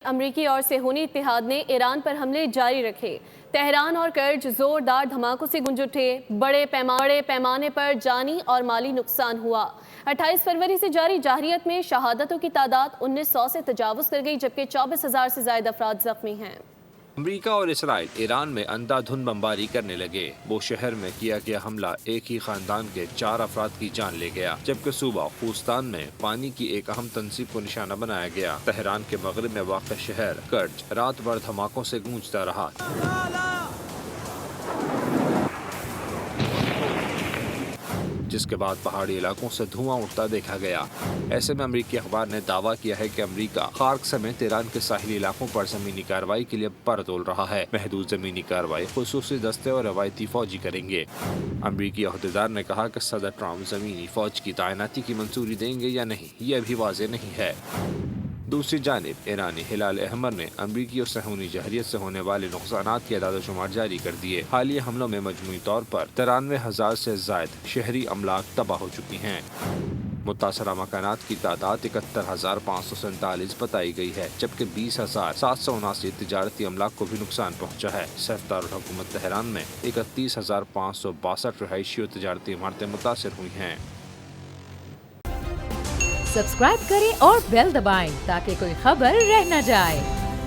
امریکی اور صہیونی اتحاد نے ایران پر حملے جاری رکھے۔ تہران اور کرج زوردار دھماکوں سے گونج اٹھے۔ بڑے پیمانے پر جانی اور مالی نقصان ہوا۔ 28 فروری سے جاری جارحیت میں شہادتوں کی تعداد 1900 سے تجاوز کر گئی، جبکہ 24,000 سے زائد افراد زخمی ہیں۔ امریکہ اور اسرائیل ایران میں اندھا دھند بمباری کرنے لگے۔ وہ شہر میں کیا گیا حملہ ایک ہی خاندان کے 4 افراد کی جان لے گیا، جبکہ صوبہ خوزستان میں پانی کی ایک اہم تنصیب کو نشانہ بنایا گیا۔ تہران کے مغرب میں واقع شہر کرج رات بھر دھماکوں سے گونجتا رہا، جس کے بعد پہاڑی علاقوں سے دھواں اٹھتا دیکھا گیا۔ ایسے میں امریکی اخبار نے دعویٰ کیا ہے کہ امریکہ خارق سمیت ایران کے ساحلی علاقوں پر زمینی کارروائی کے لیے پر تول رہا ہے۔ محدود زمینی کارروائی خصوصی دستے اور روایتی فوجی کریں گے۔ امریکی عہدیدار نے کہا کہ صدر ٹرمپ زمینی فوج کی تعیناتی کی منظوری دیں گے یا نہیں، یہ ابھی واضح نہیں ہے۔ دوسری جانب ایرانی ہلال احمر نے امریکی اور صہیونی جارحیت سے ہونے والے نقصانات کے اعداد و شمار جاری کر دیے۔ حالیہ حملوں میں مجموعی طور پر 93,000 سے زائد شہری املاک تباہ ہو چکی ہیں۔ متاثرہ مکانات کی تعداد 71,547 بتائی گئی ہے، جبکہ 20,779 تجارتی املاک کو بھی نقصان پہنچا ہے۔ سرکار الحکومت تہران میں 31,562 رہائشی اور تجارتی عمارتیں متاثر ہوئی ہیں۔ سبسکرائب کریں اور بیل دبائیں تاکہ کوئی خبر رہ نہ جائے۔